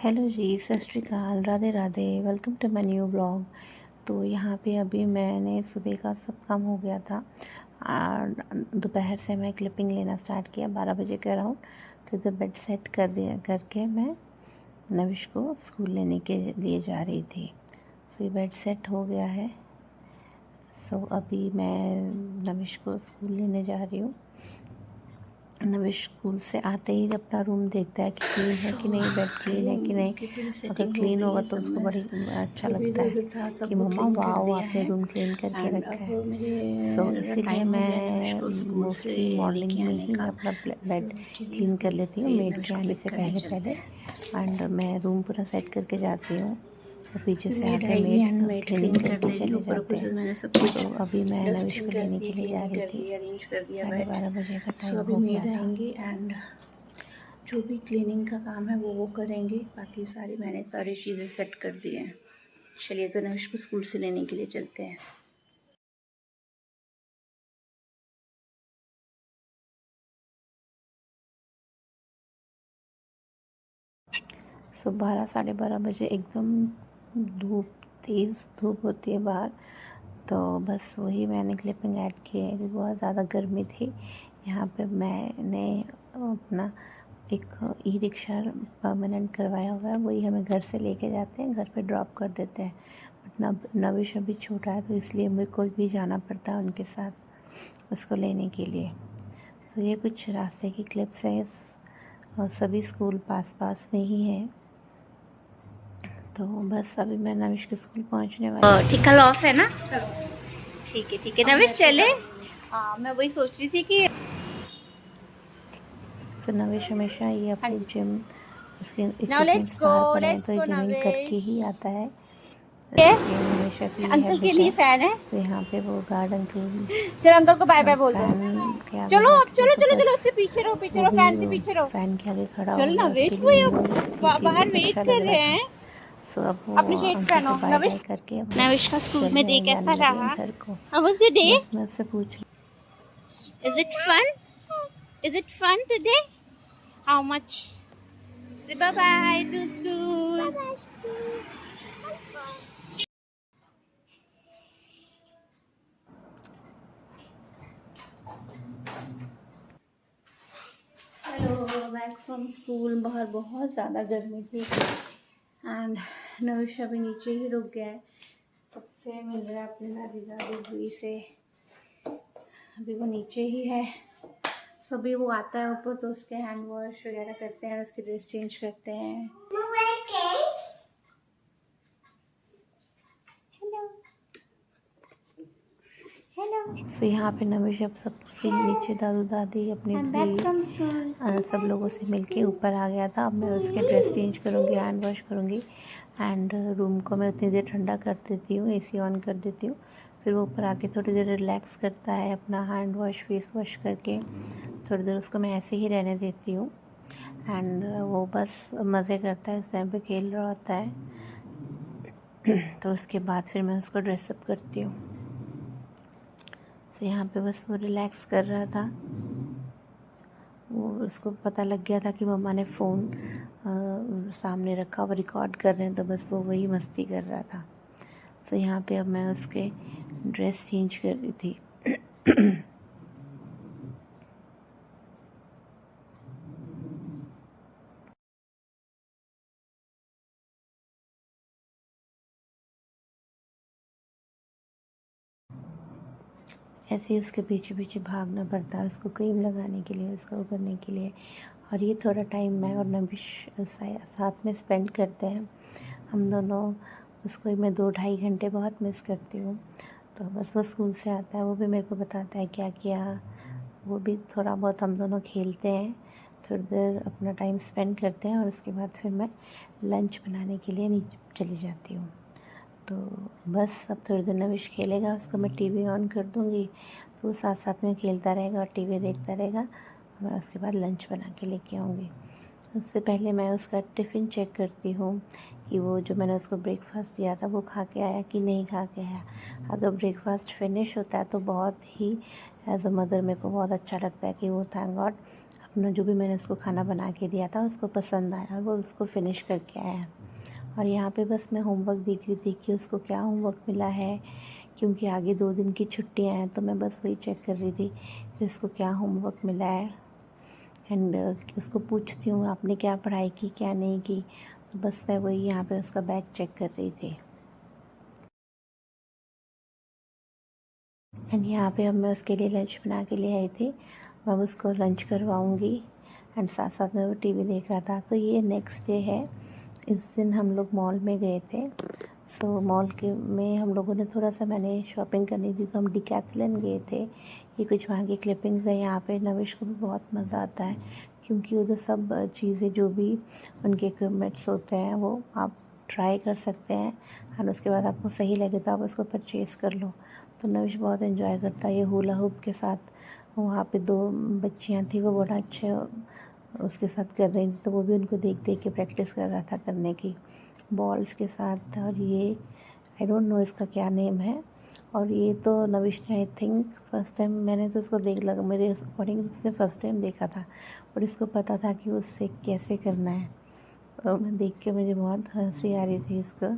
Hello ji, Sat Sri Akal, Radhe Radhe. Welcome to my new blog. तो यहाँ पे अभी मैंने सुबह का सब काम हो गया था और दोपहर से मैं क्लिपिंग लेना स्टार्ट किया 12 बजे के अराउंड। तो इधर बेड सेट कर दिया करके मैं नविश को स्कूल लेने के लिए जा रही थी। सो ये बेड सेट हो गया है। सो अभी मैं नविश को स्कूल लेने जा रही हूँ। नविश स्कूल से आते ही अपना रूम देखता है कि क्लीन है कि नहीं, बेड क्लीन है कि नहीं। अगर क्लीन होगा तो उसको बड़ी अच्छा लगता है कि मम्मा वाओ आपने रूम क्लीन करके रखा है। सो इसीलिए मैं मोस्टली मॉर्निंग में ही मैं अपना बेड क्लीन कर लेती हूँ मेड के आने से पहले पहले। एंड मैं रूम पूरा सेट करके जाती हूँ और पीछे से आके मेड क्लीनिंग करके चले जाते हैं। तो अभी मैं नविश को लेने के लिए जा रही थी। 12:30 बजे का टाइम अभी हो गया मेड था। आएंगे एंड जो भी क्लीनिंग का काम है वो करेंगे। बाकी मैंने सारी चीज़ें सेट कर दी हैं। चलिए तो नविश को स्कूल से लेने के लिए चलते हैं। सो 12-12:30 बजे एकदम तेज़ धूप होती है बाहर। तो बस वही मैंने क्लिपिंग ऐड की है कि बहुत ज़्यादा गर्मी थी। यहाँ पे मैंने अपना एक ई रिक्शा परमानेंट करवाया हुआ है, वही हमें घर से लेके जाते हैं, घर पे ड्रॉप कर देते हैं। बट नविश अभी छोटा है तो इसलिए मेरे को भी जाना पड़ता है उनके साथ उसको लेने के लिए। तो ये कुछ रास्ते की क्लिप्स हैं और सभी स्कूल पास पास में ही हैं। तो बस अभी मैं नविश के स्कूल पहुंचने वाली। ठीक कल ऑफ है ना? ठीक है नविश चले। मैं वही सोच रही थी कि तो नविश हमेशा ये अपनी जिम उसके नाउ इक्विपमेंट्स बाहर पड़े हैं तो ये जिमिंग करके ही आता है। ये हमेशा की अंकल के हैबिट लिए है। फैन है। तो यहाँ पे वो गार्ड अंकल चलो अंकल को बाय बाय बोल दो। फैन के आगे चलो अब बैठे थे चलो तो चलो चलो, बस उससे पीछे वो रहो भी फैन से पीछे रहो। फैन के आगे खड़ा हो चलो ना गया। उसके वेट लिए हुई, मूड थी कि बाहर उसको वेट अच्छा लग कर रहा रहे था। हैं। सो अब वो अपनी शेड्स अंकल को पहनो। बाय बाय करके अब वो नविश का स्कूल चल में रहे डे हैं, कैसा जाने लगे हैं रहा? घर को। How was your day? बस मैं उससे पूछ is it fun? Is it fun today? How much? Say bye bye to school. Hello, back from school. बाहर बहुत ज़्यादा गर्मी थी एंड नविश अभी नीचे ही रुक गया है। सबसे मिल रहा है अपने दादी हुई से। अभी वो नीचे ही है। सो अभी वो आता है ऊपर तो उसके हैंड वॉश वगैरह करते हैं, उसकी ड्रेस चेंज करते हैं। तो यहाँ पे नविश अब सबसे नीचे दादू दादी अपनी सब लोगों से मिलके ऊपर आ गया था। अब मैं उसके ड्रेस चेंज करूँगी, हैंड वॉश करूँगी एंड रूम को मैं उतनी देर ठंडा कर देती हूँ, एसी ऑन कर देती हूँ। फिर वो ऊपर आके थोड़ी देर रिलैक्स करता है अपना हैंड वॉश फेस वॉश करके। थोड़ी देर उसको मैं ऐसे ही रहने देती हूँ एंड वो बस मज़े करता है, उस टाइम पे खेल रहा होता है। तो उसके बाद फिर मैं उसको ड्रेसअप करती हूँ। तो यहाँ पे बस वो रिलैक्स कर रहा था। वो उसको पता लग गया था कि मम्मा ने फ़ोन सामने रखा, वो रिकॉर्ड कर रहे हैं, तो बस वो वही मस्ती कर रहा था। तो यहाँ पे अब मैं उसके ड्रेस चेंज कर रही थी। ऐसे ही उसके पीछे पीछे भागना पड़ता है उसको क्रीम लगाने के लिए, उसको करने के लिए। और ये थोड़ा टाइम मैं और नविश साथ में स्पेंड करते हैं हम दोनों। उसको मैं 2-2.5 घंटे बहुत मिस करती हूँ। तो बस वो स्कूल से आता है, वो भी मेरे को बताता है क्या किया। वो भी थोड़ा बहुत हम दोनों खेलते हैं, थोड़ी देर अपना टाइम स्पेंड करते हैं और उसके बाद फिर मैं लंच बनाने के लिए नीचे चली जाती हूँ। तो बस अब थोड़ी देर नविश खेलेगा, उसको मैं टीवी ऑन कर दूँगी तो वो साथ साथ में खेलता रहेगा और टीवी देखता रहेगा। मैं उसके बाद लंच बना के लेके आऊँगी। उससे पहले मैं उसका टिफ़िन चेक करती हूँ कि वो जो मैंने उसको ब्रेकफास्ट दिया था वो खा के आया कि नहीं खा के आया। अगर ब्रेकफास्ट फिनिश होता है तो बहुत ही एज अ मदर मेरे को बहुत अच्छा लगता है कि वो थैंक गॉड अपना जो भी मैंने उसको खाना बना के दिया था उसको पसंद आया और वो उसको फिनिश करके आया। और यहाँ पे बस मैं होमवर्क देख रही थी कि उसको क्या होमवर्क मिला है, क्योंकि आगे 2 दिन की छुट्टियाँ हैं, तो मैं बस वही चेक कर रही थी कि उसको क्या होमवर्क मिला है। एंड उसको पूछती हूँ आपने क्या पढ़ाई की क्या नहीं की, तो बस मैं वही यहाँ पे उसका बैग चेक कर रही थी। एंड यहाँ पे अब मैं उसके लिए लंच बना के ले आई थी। मैं उसको लंच करवाऊँगी एंड साथ साथ में वो टीवी देख रहा था। तो ये नेक्स्ट डे है। इस दिन हम लोग मॉल में गए थे। सो मॉल के में हम लोगों ने थोड़ा सा, मैंने शॉपिंग करनी थी तो हम डिकैथलन गए थे। ये कुछ वहाँ की क्लिपिंग्स है। यहाँ पे नविश को भी बहुत मज़ा आता है, क्योंकि उधर सब चीज़ें जो भी उनके इक्विपमेंट्स होते हैं वो आप ट्राई कर सकते हैं एंड उसके बाद आपको सही लगे तो आप उसको परचेज़ कर लो। तो नविश बहुत एंजॉय करता है ये हुला हुप के साथ। वहाँ पे 2 बच्चियाँ थी, वो बड़ा अच्छे उसके साथ कर रही थी, तो वो भी उनको देख देख के प्रैक्टिस कर रहा था करने की बॉल्स के साथ। और ये आई डोंट नो इसका क्या नेम है। और ये तो नविश ने आई थिंक फर्स्ट टाइम, मैंने तो उसको देख लगा मेरे अकॉर्डिंग उसने फर्स्ट टाइम देखा था, और इसको पता था कि उससे कैसे करना है। तो मैं देख के मुझे बहुत हंसी आ रही थी इसको।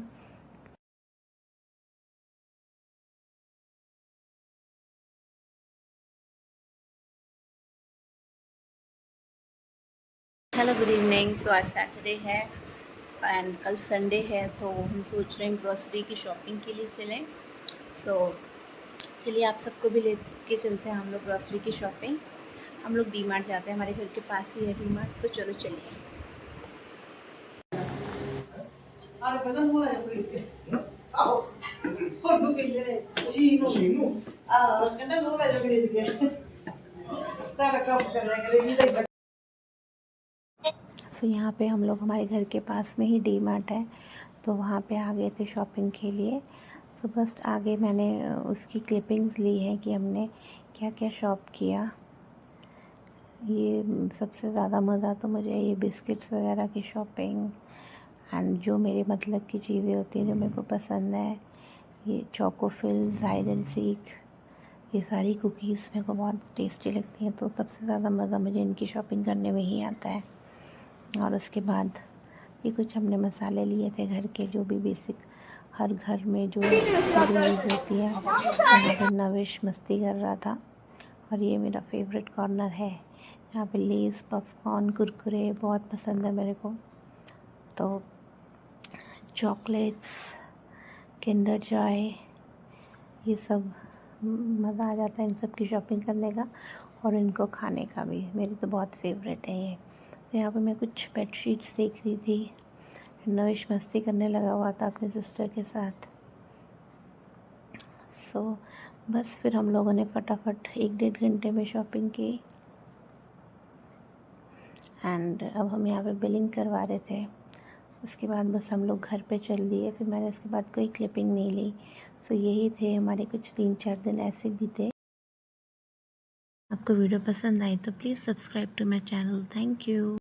Hello good evening. तो आज सैटरडे है एंड कल संडे है, तो हम सोच रहे हैं ग्रॉसरी की शॉपिंग के लिए चलें। सो चलिए आप सबको भी ले के चलते हैं हम लोग ग्रॉसरी की शॉपिंग। हम लोग डी मार्ट जाते हैं, हमारे घर के पास ही है डी मार्ट, तो चलो चलिए। तो यहाँ पे हम लोग, हमारे घर के पास में ही डी मार्ट है, तो वहाँ पे आ गए थे शॉपिंग के लिए। तो बस आगे मैंने उसकी क्लिपिंग्स ली है कि हमने क्या क्या शॉप किया। ये सबसे ज़्यादा मज़ा तो मुझे ये बिस्किट्स वगैरह की शॉपिंग एंड जो मेरे मतलब की चीज़ें होती हैं जो मेरे को पसंद है, ये चोकोफिल्स, हाइड एंड सीक, ये सारी कुकीज़ मेरे को बहुत टेस्टी लगती हैं। तो सबसे ज़्यादा मज़ा मुझे इनकी शॉपिंग करने में ही आता है। और उसके बाद ये कुछ हमने मसाले लिए थे घर के, जो भी बेसिक हर घर में जो चीज़ें यूज़ होती हैं। यहाँ पे नविश मस्ती कर रहा था। और ये मेरा फेवरेट कॉर्नर है, यहाँ पे लेस, पॉपकॉर्न, कुरकुरे बहुत पसंद है मेरे को। तो चॉकलेट्स, किंडर जॉय, ये सब मज़ा आ जाता है इन सब की शॉपिंग करने का और इनको खाने का भी। मेरी तो बहुत फेवरेट है ये। तो यहाँ पे मैं कुछ बेडशीट्स देख रही थी। नविश मस्ती करने लगा हुआ था अपने सिस्टर के साथ। सो बस फिर हम लोगों ने फटाफट 1-1.5 घंटे में शॉपिंग की एंड अब हम यहाँ पे बिलिंग करवा रहे थे। उसके बाद बस हम लोग घर पे चल दिए। फिर मैंने उसके बाद कोई क्लिपिंग नहीं ली। सो यही थे हमारे कुछ 3-4 दिन ऐसे भी थे। आपको वीडियो पसंद आई तो please subscribe to my channel. Thank you.